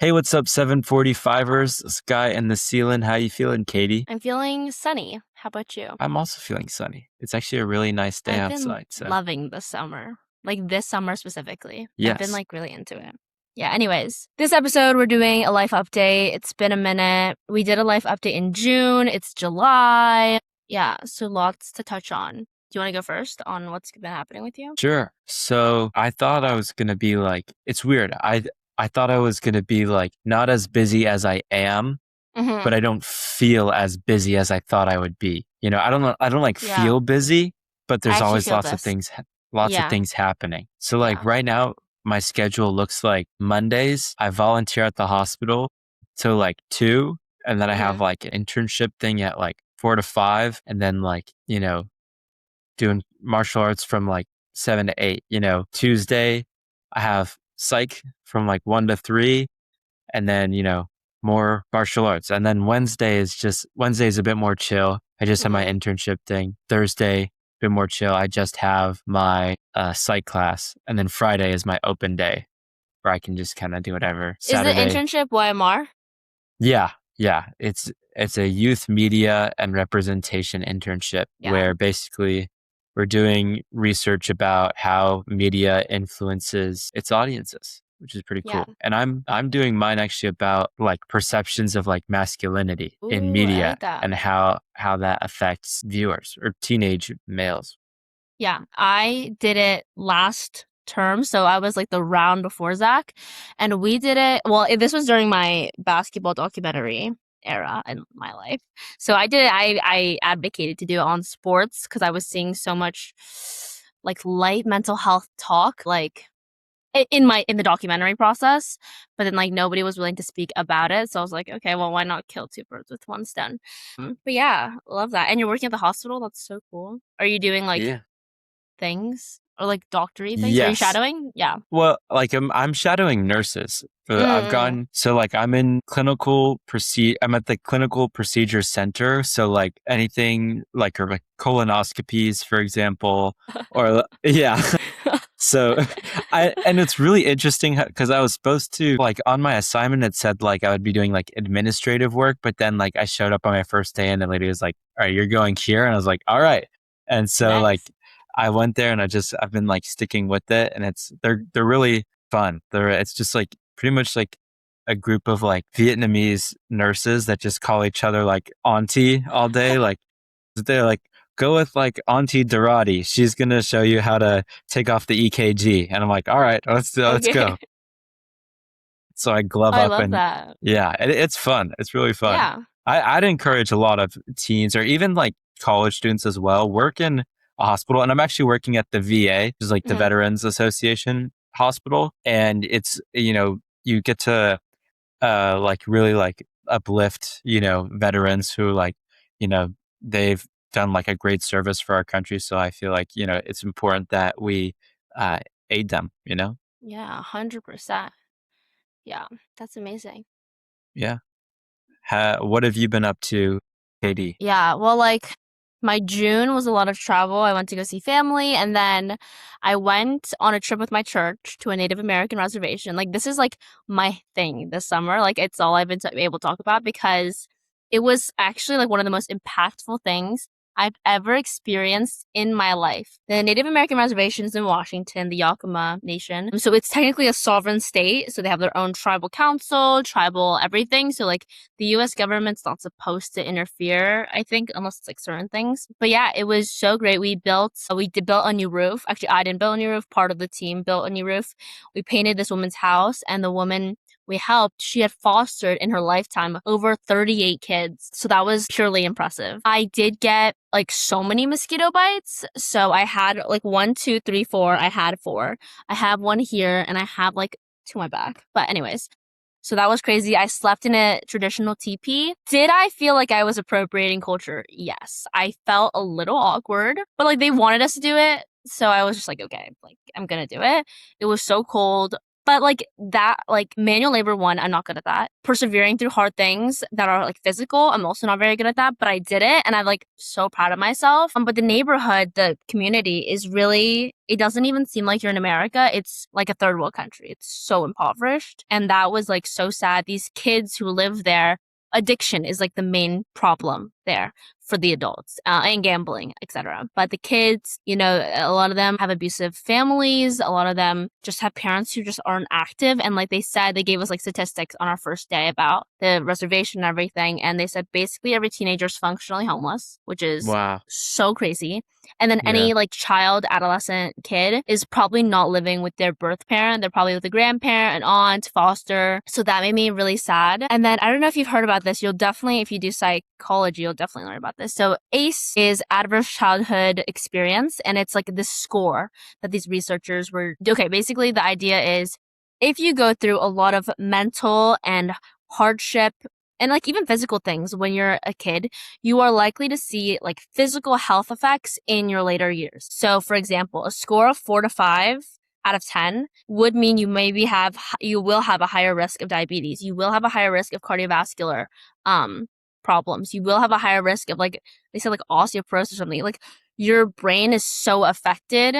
Hey, what's up, 745ers? Sky and the ceiling. How you feeling, Katie? I'm feeling sunny. How about you? I'm also feeling sunny. It's actually a really nice day I've been outside, so loving the summer, like this summer specifically. I've been yes. like really into it. Yeah, anyways, this episode we're doing a life update. It's been a minute. We did a life update in June. It's July. Yeah, so lots to touch on. Do you want to go first on what's been happening with you? Sure. So I thought I was gonna be like, it's weird. I thought I was gonna be like not as busy as I am, but Mm-hmm. I don't feel as busy as I thought I would be. I don't like Yeah, feel busy, but I there's actually always feel this. lots of Yeah, things happening. So like yeah. right now, my schedule looks like Mondays, I volunteer at the hospital till like 2, and then I have Mm-hmm. like an internship thing at like 4 to 5, and then like, doing martial arts from like 7 to 8. Tuesday, I have psych from like 1 to 3, and then more martial arts, and then Wednesday is a bit more chill. I just have my Mm-hmm. internship thing. Thursday, a bit more chill. I just have my psych class, and then Friday is my open day where I can just kind of do whatever. Is the Saturday, internship YMR? yeah, it's a youth media and representation internship Yeah, where basically we're doing research about how media influences its audiences, which is pretty yeah. cool. And I'm doing mine actually about like perceptions of like masculinity in Ooh, I media like that. and how that affects viewers or teenage males. Yeah, I did it last term, so I was like the round before Zach, and we did it. Well, this was during my basketball documentary era in my life. So I did it. I advocated to do it on sports because I was seeing so much like light mental health talk, like in the documentary process, but then like nobody was willing to speak about it. So I was like, okay, well, why not kill two birds with one stone? But yeah, love that. And you're working at the hospital. That's so cool. Are you doing like Yeah. things or like doctory things? Are you Yes. shadowing? Yeah. Well, like I'm shadowing nurses. Mm. I'm in I'm at the clinical procedure center. So like anything like or like colonoscopies, for example, or yeah. So and it's really interesting because I was supposed to like on my assignment it said like I would be doing like administrative work, but then like I showed up on my first day and the lady was like, "All right, you're going here," and I was like, "All right." And so like Nice. I went there and I've been like sticking with it, and they're really fun. It's just like pretty much like a group of like Vietnamese nurses that just call each other like auntie all day. Like they're like, go with like Auntie Dorati. She's gonna show you how to take off the EKG. And I'm like, all right, let's Okay. go. So I glove I up love and that. yeah, it's fun. It's really fun. Yeah. I'd encourage a lot of teens or even like college students as well, work in a hospital. And I'm actually working at the VA, which is like the Hmm. Veterans Association hospital. And it's, you get to like really like uplift, veterans who like, you know, they've done like a great service for our country. So I feel like, it's important that we uh, aid them. Yeah, 100%. Yeah, that's amazing. Yeah. What have you been up to, Katie? Yeah, well, like my June was a lot of travel. I went to go see family, and then I went on a trip with my church to a Native American reservation. Like this is like my thing this summer. Like it's all I've been able to talk about because it was actually like one of the most impactful things I've ever experienced in my life. The Native American reservations in Washington, the Yakima Nation. So it's technically a sovereign state. So they have their own tribal council, tribal everything. So like the US government's not supposed to interfere, I think, unless it's like certain things. But yeah, it was so great. We built a new roof. Actually, I didn't build a new roof. Part of the team built a new roof. We painted this woman's house, and the woman we helped, she had fostered in her lifetime over 38 kids. So that was purely impressive. I did get like so many mosquito bites. So I had like one, two, three, four. I had four. I have one here and I have like two on my back. But anyways, so that was crazy. I slept in a traditional teepee. Did I feel like I was appropriating culture? Yes. I felt a little awkward, but like they wanted us to do it. So I was just like, okay, like I'm gonna do it. It was so cold. But like that, like manual labor one, I'm not good at that. Persevering through hard things that are like physical, I'm also not very good at that, but I did it and I'm like so proud of myself. But the neighborhood, the community is really, it doesn't even seem like you're in America. It's like a third world country. It's so impoverished. And that was like so sad. These kids who live there, addiction is like the main problem there for the adults, and gambling, etc. But the kids, you know, a lot of them have abusive families. A lot of them just have parents who just aren't active. And like they said, they gave us like statistics on our first day about the reservation and everything. And they said basically every teenager is functionally homeless, which is Wow. so crazy. And then Yeah. any like child, adolescent kid is probably not living with their birth parent. They're probably with a grandparent, an aunt, foster. So that made me really sad. And then I don't know if you've heard about this. You'll definitely, if you do psychology, you'll definitely learn about this. So ACE is adverse childhood experience. And it's like this score that these researchers were, okay, basically the idea is if you go through a lot of mental and hardship and like even physical things when you're a kid, you are likely to see like physical health effects in your later years. So for example, a score of 4 to 5 out of 10 would mean you will have a higher risk of diabetes. You will have a higher risk of cardiovascular problems. You will have a higher risk of like, they said like osteoporosis or something. Like your brain is so affected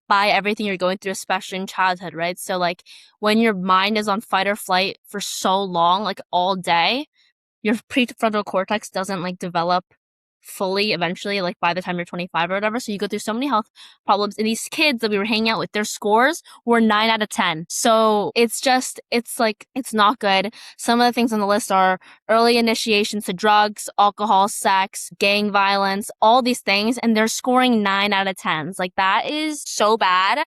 by everything you're going through, especially in childhood, right? So like when your mind is on fight or flight for so long, like all day, your prefrontal cortex doesn't like develop fully eventually, like by the time you're 25 or whatever. So you go through so many health problems. And these kids that we were hanging out with, their scores were 9 out of 10. So it's like, it's not good. Some of the things on the list are early initiations to drugs, alcohol, sex, gang violence, all these things. And they're scoring 9 out of 10s. Like that is so bad.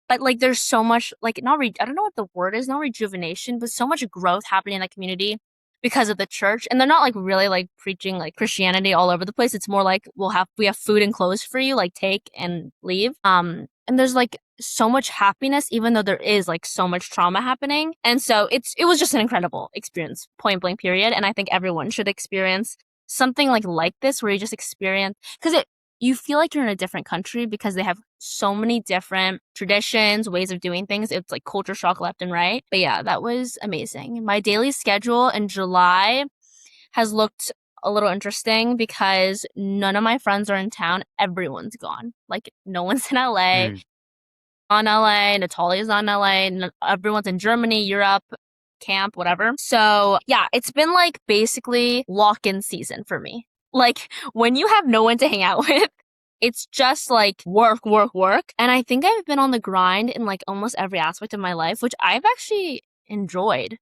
But like there's so much, like I don't know what the word is, not rejuvenation, but so much growth happening in that community because of the church. And they're not like really like preaching like Christianity all over the place. It's more like we have food and clothes for you, like take and leave. And there's like so much happiness, even though there is like so much trauma happening. And so it was just an incredible experience, point blank period. And I think everyone should experience something like this where you just experience, because you feel like you're in a different country because they have so many different traditions, ways of doing things. It's like culture shock left and right. But yeah, that was amazing. My daily schedule in July has looked a little interesting because none of my friends are in town. Everyone's gone. Like no one's in LA. Mm. On LA, Natalia's on LA, everyone's in Germany, Europe, camp, whatever. So yeah, it's been like basically lock-in season for me. Like when you have no one to hang out with, it's just like work, work, work. And I think I've been on the grind in like almost every aspect of my life, which I've actually enjoyed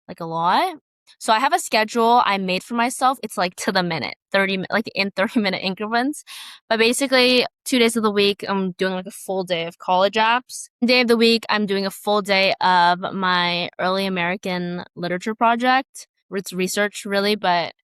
like a lot. So I have a schedule I made for myself. It's like to the minute, like in 30-minute increments. But basically 2 days of the week, I'm doing like a full day of college apps. Day of the week, I'm doing a full day of my early American literature project. It's research really, but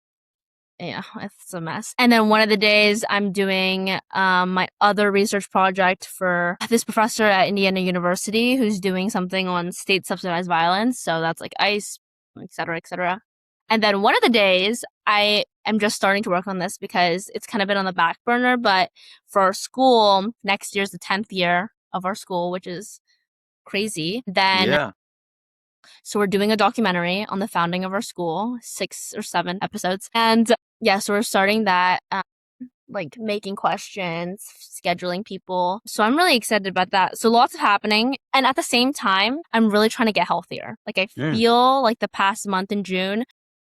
yeah, it's a mess. And then one of the days I'm doing my other research project for this professor at Indiana University who's doing something on state subsidized violence. So that's like ICE, et cetera, et cetera. And then one of the days I am just starting to work on this because it's kind of been on the back burner. But for our school, next year's the 10th year of our school, which is crazy. Then Yeah. so we're doing a documentary on the founding of our school, 6 or 7 episodes. And yeah, so we're starting that, like making questions, scheduling people. So I'm really excited about that. So lots of happening. And at the same time, I'm really trying to get healthier. Like I Mm. feel like the past month in June,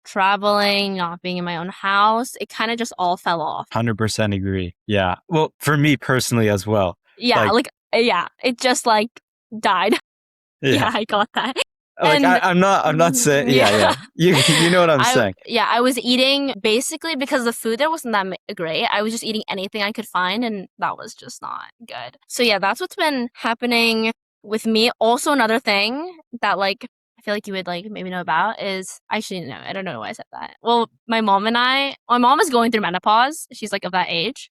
traveling, not being in my own house, it kind of just all fell off. 100% agree. Yeah. Well, for me personally as well. Yeah, Like, yeah, it just like died. yeah. Yeah, I got that. Like And I'm not saying, yeah, yeah. yeah. You know what I'm saying. I was eating basically because the food there wasn't that great. I was just eating anything I could find and that was just not good. So yeah, that's what's been happening with me. Also another thing that like I feel like you would like maybe know about is actually no, I don't know why I said that. Well, my mom is going through menopause. She's like of that age.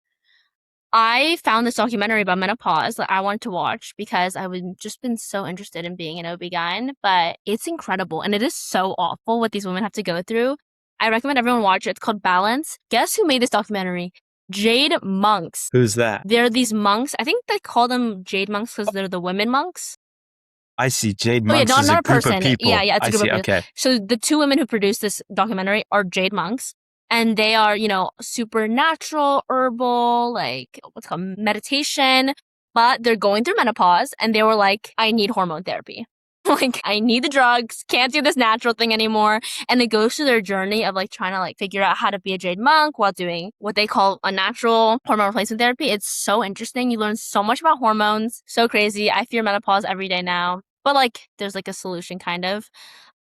I found this documentary about menopause that I wanted to watch because I would just been so interested in being an OB-GYN, but it's incredible and it is so awful what these women have to go through. I recommend everyone watch it. It's called Balance. Guess who made this documentary? Jade monks. Who's that? They're these monks. I think they call them Jade monks because they're the women monks. I see. Jade Oh yeah, Monks not is a not a group of person. Yeah, people. yeah, it's I a group of see. people. Okay. So the two women who produced this documentary are jade monks, and they are, supernatural, herbal, like what's it called meditation, but they're going through menopause, and they were like, I need hormone therapy. Like I need the drugs, can't do this natural thing anymore. And it goes through their journey of like trying to like figure out how to be a jade monk while doing what they call a natural hormone replacement therapy. It's so interesting. You learn so much about hormones. So crazy. I fear menopause every day now. But like there's like a solution kind of.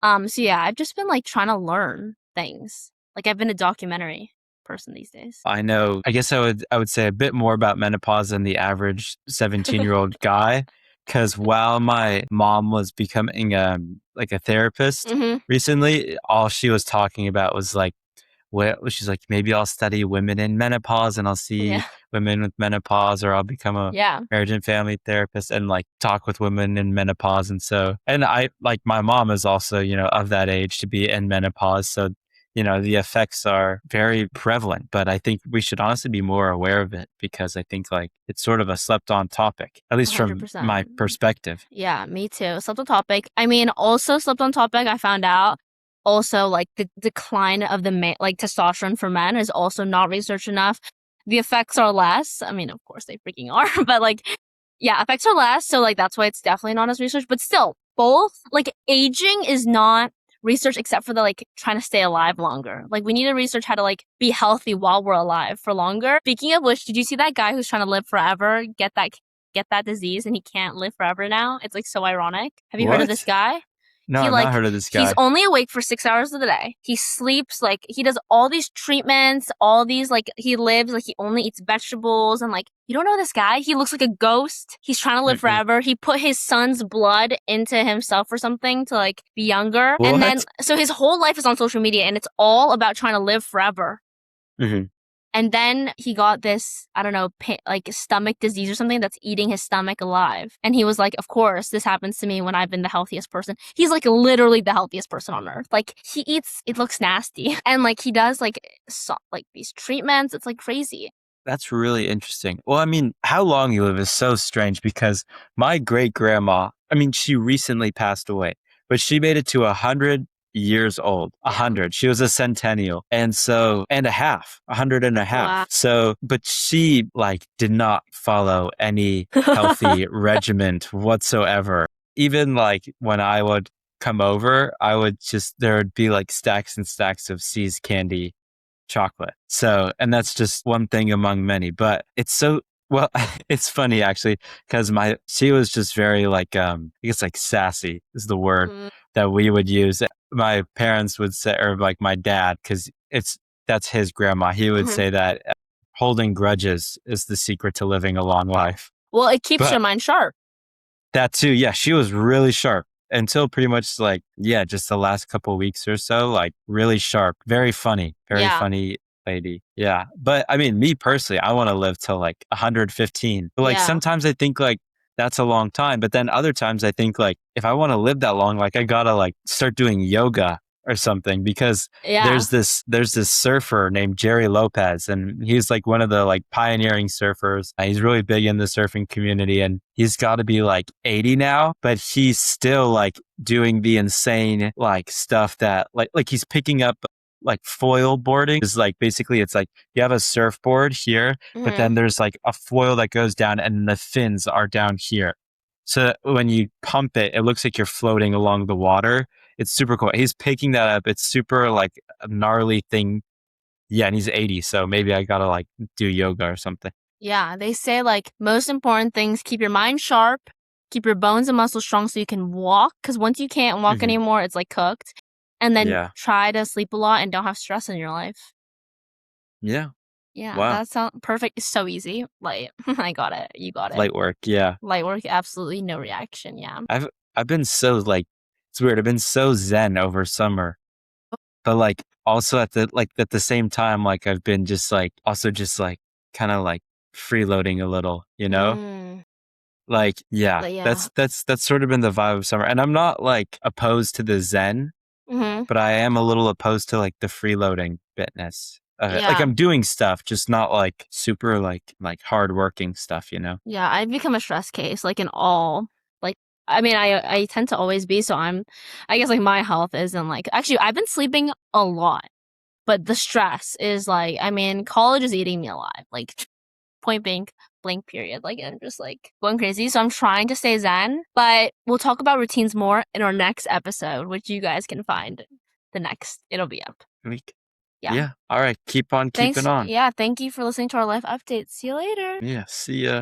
So yeah, I've just been like trying to learn things. Like I've been a documentary person these days. I know. I guess I would say a bit more about menopause than the average 17-year-old guy. Because while my mom was becoming like a therapist Mm-hmm. recently, all she was talking about was like, well, she's like, maybe I'll study women in menopause and I'll see Yeah. women with menopause, or I'll become a Yeah. marriage and family therapist and like talk with women in menopause. And so, and I like my mom is also, of that age to be in menopause. So, the effects are very prevalent, but I think we should honestly be more aware of it because I think like it's sort of a slept on topic, at least from my 100%. perspective. Yeah, me too. Slept on topic. I mean, also slept on topic. I found out also like the decline of like testosterone for men is also not researched enough. The effects are less. I mean, of course they freaking are, but like, yeah, effects are less. So like that's why it's definitely not as researched. But still, both like aging is not research except for the like trying to stay alive longer. Like we need to research how to like be healthy while we're alive for longer. Speaking of which, did you see that guy who's trying to live forever get that disease and he can't live forever now? It's like so ironic. Have you heard of this What? guy? No, He I've not like heard of this he's guy. only awake for 6 hours of the day. He sleeps like he does all these treatments, all these like he lives like he only eats vegetables and like you don't know this guy. He looks like a ghost. He's trying to live Mm-mm. forever. He put his son's blood into himself or something to like be younger. And then What? so his whole life is on social media and it's all about trying to live forever. Hmm. And then he got this, I don't know, like stomach disease or something that's eating his stomach alive. And he was like, of course, this happens to me when I've been the healthiest person. He's like literally the healthiest person on earth. Like he eats, it looks nasty. And like he does like, like these treatments. It's like crazy. That's really interesting. Well, I mean, how long you live is so strange because my great grandma, I mean, she recently passed away, but she made it to 100 years old. A Damn. hundred. She was a centennial. And so, and a half, 100 and a half. Wow. So, but she like did not follow any healthy regimen whatsoever. Even like when I would come over, there would be like stacks and stacks of C's candy chocolate. So, and that's just one thing among many, but it's so, well, it's funny actually, because she was just very like, I guess like sassy is the word Mm, that we would use. My parents would say, or like my dad, because that's his grandma. He would mhm. say that holding grudges is the secret to living a long life. Well, it keeps your But mind sharp. that too, yeah, she was really sharp until pretty much like, yeah, just the last couple weeks or so, like really sharp, very Yeah. funny lady. Yeah. But I mean, me personally, I want to live till like 115. But like Yeah. sometimes I think like that's a long time. But then other times I think like if I want to live that long, like I gotta like start doing yoga or something because Yeah. there's this surfer named Jerry Lopez, and he's like one of the like pioneering surfers. He's really big in the surfing community, and he's got to be like 80 now, but he's still like doing the insane like stuff that like he's picking up like foil boarding is like basically it's like you have a surfboard here, but Hmm. then there's like a foil that goes down and the fins are down here. So when you pump it, it looks like you're floating along the water. It's super cool. He's picking that up. It's super like a gnarly thing. Yeah, and he's 80, so maybe I gotta like do yoga or something. Yeah, they say like most important things, keep your mind sharp, keep your bones and muscles strong so you can walk. Because once you can't walk Hmm. anymore, it's like cooked. And then Yeah. try to sleep a lot and don't have stress in your life. Yeah. Yeah, Wow. that sounds perfect. It's so easy. Like, I got it. You got it. Light work. Yeah. Light work, absolutely no reaction. Yeah. I've been so like it's weird. I've been so zen over summer, but like also at the same time, like I've been just like also just like kind of like freeloading a little, you know? Mm. Like, yeah, But yeah. that's sort of been the vibe of summer. And I'm not like opposed to the zen, Hmm. but I am a little opposed to like the freeloading bitness of it. Like Yeah. I'm doing stuff, just not like super like hard working stuff, you know? Yeah. I've become a stress case, like in all, like I mean, I tend to always be, so I guess like my health isn't like, actually, I've been sleeping a lot, but the stress is like, I mean, college is eating me alive. Like, point blank period. Like, I'm just like going crazy. So I'm trying to stay zen, but we'll talk about routines more in our next episode, which you guys can find it'll be up. Week. Yeah. Yeah. All right. Keep on keeping Thanks. on. Yeah. Thank you for listening to our life update. See you later. Yeah. See ya.